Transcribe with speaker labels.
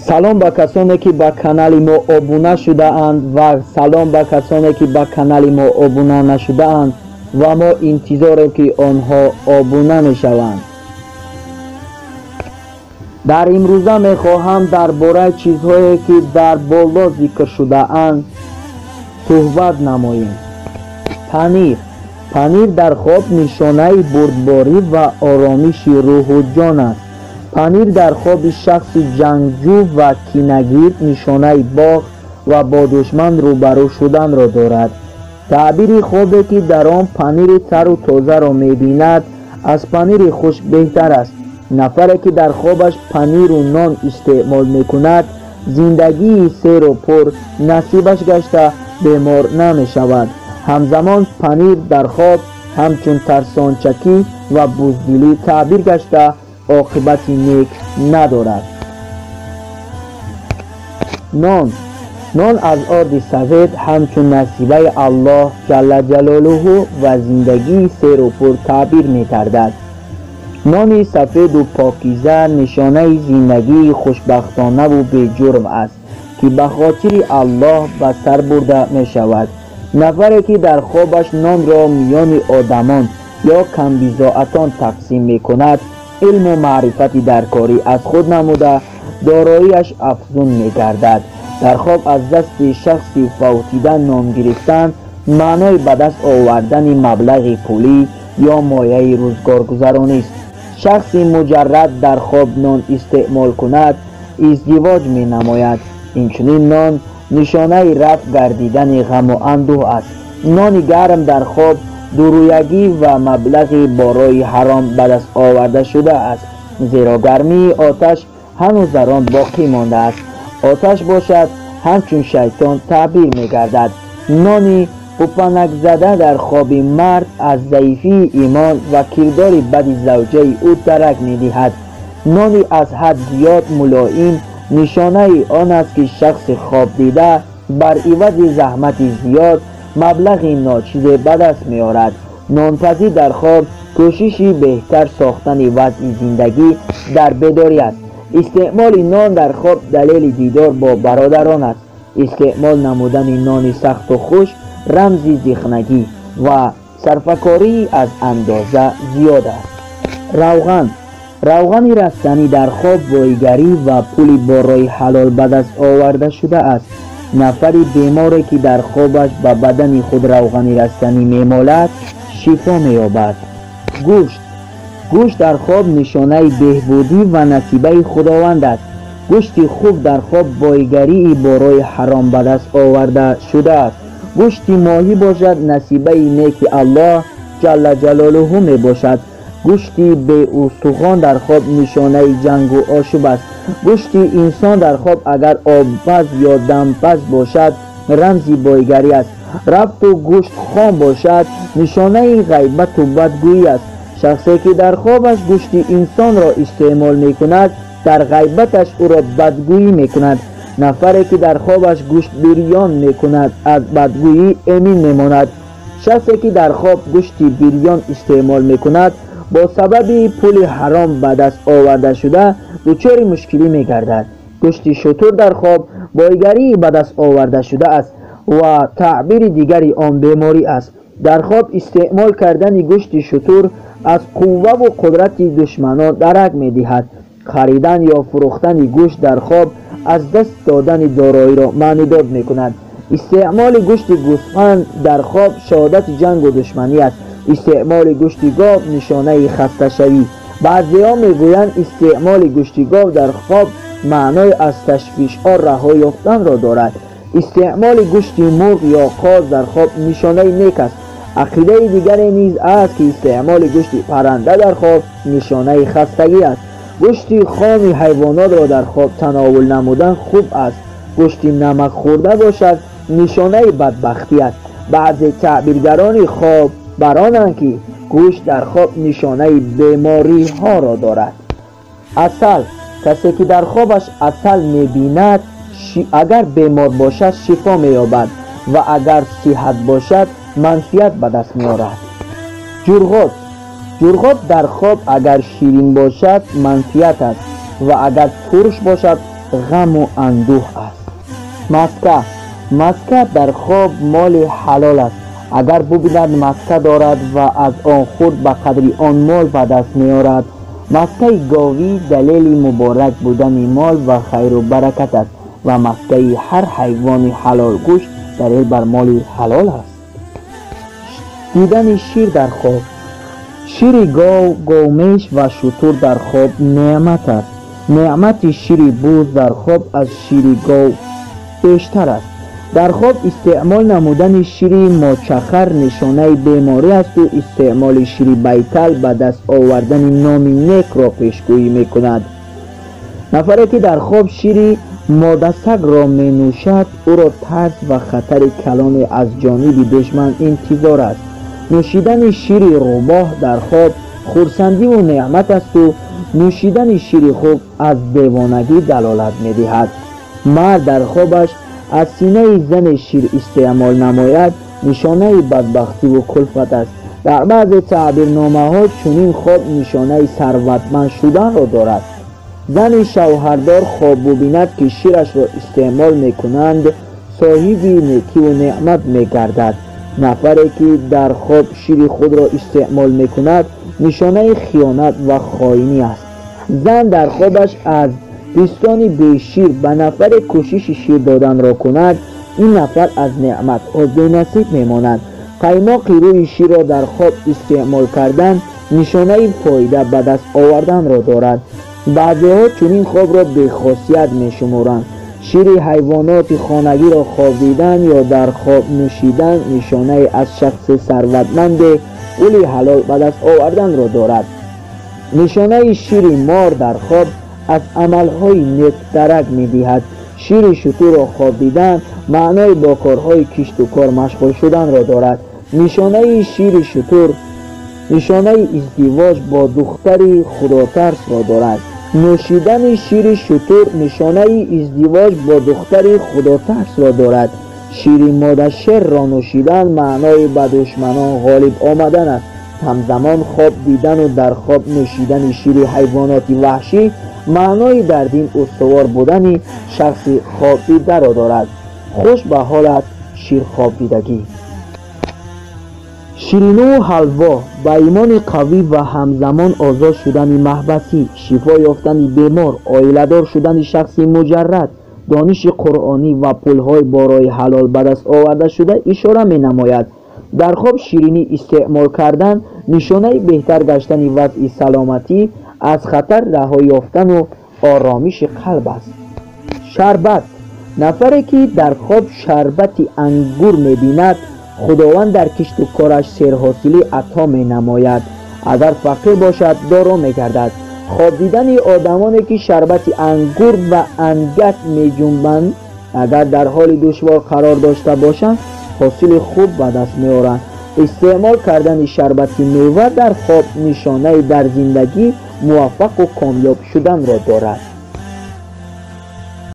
Speaker 1: سلام به کسانی که به کانال ما ابونه شده اند و سلام به کسانی که به کانال ما ابونه نشده اند و ما انتظاریم که آنها ابونه می شوند. در امروزه می خواهم درباره چیزهایی که در بالا ذکر شده اند صحبت نماییم. پنیر در خواب نشانه بردباری و آرامش روح و جان است. پنیر در خواب شخص جنگجو و کینه‌گیر نشانه باغ و با دشمن روبرو شدن را دارد. تعبیر خوابی که در آن پنیر تر و تازه را می‌بیند از پنیر خشک بهتر است. نفری که در خوابش پنیر و نان استعمال می‌کند زندگی سیر و پر نصیبش گشته بیمار نمی‌شود. همزمان پنیر در خواب همچون ترسانچکی و بزدلی تعبیر گشته عاقبت نیک ندارد. نان از آرد سفید همچون نصیبه الله جل جلاله و زندگی سیر و پر تعبیر می‌گردد. نان سفید و پاکیزه نشانه زندگی خوشبختانه و بی جرم است که به خاطر الله به سر برده می شود. نفری که در خوابش نان را میان آدمان یا کمبیزاعتان تقسیم می کند علم و معرفتی در کاری از خود نموده داراییش افزون می گردد. در خواب از دست شخصی فوتیده نان گرفتن معنای به دست آوردن مبلغ پولی یا مایه روزگار گذرانی است. شخصی مجرد در خواب نان استعمال کند ازدواج می نماید. اینچنین نان نشانه رفع گردیدن غم و اندوه است. نان گرم در خواب دورویگی و مبلغی برای حرام به دست آورده شده است، زیرا گرمی آتش هنوز در آن باقی مانده است. آتش باشد همچون شیطان تعبیر می گردد. نانی پوپنک زده در خواب مرد از ضعیفی ایمان و کردار بد زوجه او درک می دهد. نانی از حد زیاد ملایم نشانه آن است که شخص خواب دیده بر عوض زحمت زیاد مبلغ ناچیز به دست می آورد. نانپزی در خواب کوششی بهتر ساختن وضع زندگی در بیداری است. استعمال نان در خواب دلیل دیدار با برادران است. استعمال نمودن نان سخت و خشک رمزی زخنگی و صرفه‌کاری از اندازه زیاد است. روغن رستنی در خواب بایگری و پولی برای حلال به دست آورده شده است. نفری بیماری که در خوابش به بدن خود روغن رستنی می‌مالد شفا می‌یابد. گوشت در خواب نشانه بهبودی و نصیبه خداوند است. گوشت خوب در خواب بایگری برای حرام به دست آورده شده است. گوشت ماهی باشد نصیبه نیک الله جل جلاله می باشد. گوشتی به استخوان در خواب نشانه جنگ و آشوب است. گوشتی انسان در خواب اگر آبپز یا دمپز باشد رمزی بایگری است. ربط و گوشت خام باشد نشانه غیبت و بدگویی است. شخصی که در خوابش گوشتی انسان را استعمال می کند در غیبتش او را بدگویی می کند. نفری که در خوابش گوشت بریان می کند از بدگویی امین می ماند. شخصی که در خواب گوشتی بریان استعمال می کند با سبب پول حرام به دست آورده شده دچار مشکلی می گردد. گوشت شتر در خواب بایگری به دست آورده شده است و تعبیر دیگری آن بیماری است. در خواب استعمال کردن گوشت شتر از قوه و قدرت دشمنان درک می دهد. خریدن یا فروختن گوشت در خواب از دست دادن دارایی را معنیدار می کند. استعمال گوشت گوسفند در خواب شهادت جنگ و دشمنی است. استعمال گوشت گاو نشانه خسته شوی. بعضی‌ها میگویند استعمال گوشت گاو در خواب معنای از تشویش‌ها رها یافتن را دارد. استعمال گوشت مرغ یا قاز در خواب نشانه نیک است. عقیده دیگری نیز است که استعمال گوشت پرنده در خواب نشانه خستگی است. گوشت خام حیوانات را در خواب تناول نمودن خوب است. گوشت نمک خورده باشد نشانه بدبختی است. بعضی تعبیرگران خواب برانند که گوشت در خواب نشانه بیماری ها را دارد. عسل، کسی که در خوابش عسل می‌بیند اگر بیمار باشد شفا می‌یابد و اگر صحت باشد منفیت به دست می‌آورد. جرغوت در خواب اگر شیرین باشد منفیت است و اگر ترش باشد غم و اندوه است. مسکه در خواب مال حلال است. اگر ببیند مسکه دارد و از آن خود به قدری آن مال به دست می‌آورد، مسکه گاوی دلیل مبارک بودن مال و خیر و برکت است و مسکه هر حیوان حلال گوشت دلیل بر مال حلال است. دیدن شیر در خواب. شیر گاو، گاومیش و شتر در خواب نعمت است. نعمت شیر بوز در خواب از شیر گاو بیشتر است. در خواب استعمال نمودن شیر ماچخر نشانه بیماری است و استعمال شیر بیتل به دست آوردن نام نیک را پیشگویی میکند. نفری که در خواب شیر ماده سگ را می نوشد او را ترس و خطر کلان از جانب دشمن انتظار است. نوشیدن شیر روباه در خواب خرسندی و نعمت است و نوشیدن شیر خوب از دیوانگی دلالت می‌دهد. مرد در خوابش از سینه زن شیر استعمال نماید نشانه بدبختی و کلفت است. در بعض تعبیرنامه‌ها چنین خواب نشانه ثروتمند شدن را دارد. زن شوهردار خواب ببیند که شیرش را استعمال می‌کنند صاحب نیکی و نعمت می‌گردد. نفری که در خواب شیر خود را استعمال می‌کند نشانه خیانت و خائنی است. زن در خوابش از دوستانی به شیر به نفر کوشش شیر دادن را کند این نفر از نعمت بی نصیب میماند. قیماق روی شیر را در خواب استعمال کردن نشانه فایده به دست آوردن را دارد. بعضی‌ها چنین خواب را بی خاصیت میشمارند. شیر حیوانات خانگی را خواب دیدن یا در خواب نوشیدن نشانه از شخص ثروتمند ولی حلال به دست آوردن را دارد. نشانه شیر مار در خواب از عملهای نیک درک می‌دهد. شیر شتر را خواب دیدن معنای با کارهای کشت و کار مشغول شدن را دارد. نشانه شیر شتر نشانه ازدواج با دختری خداترس را دارد. نوشیدن شیر شتر نشانه ازدواج با دختری خداترس را دارد. شیر ماده شیر را نوشیدن معنای به دشمنان غالب آمدن است. همزمان خواب دیدن و در خواب نوشیدن شیر حیوانات وحشی معنای در دین استوار بودن شخص خواب دیده را دارد. خوش به حالت شیر خواب دیدگی. شیرینی و حلوا با ایمان قوی و همزمان آزاد شدن محبسی، شفا یافتن بیمار، عائله‌دار شدن شخص مجرد، دانش قرآنی و پولهای برای حلال به دست آورده شده اشاره می نماید. در خواب شیرینی استعمال کردن نشانه بهتر گشتن وضع سلامتی، از خطر رهایی یافتن و آرامش قلب است. شربت. نفری که در خواب شربت انگور می بیند خداوند در کشت و کارش سیرحاصلی عطا می نماید. اگر فقیر باشد دارا می گردد. خواب دیدن آدمانی که شربت انگور و انگک می جنبند اگر در حال دشوار قرار داشته باشند حاصل خوب به دست می آورند. استعمال کردن شربت میوه در خواب نشانه در زندگی موفق و کامیاب شدن را دارد.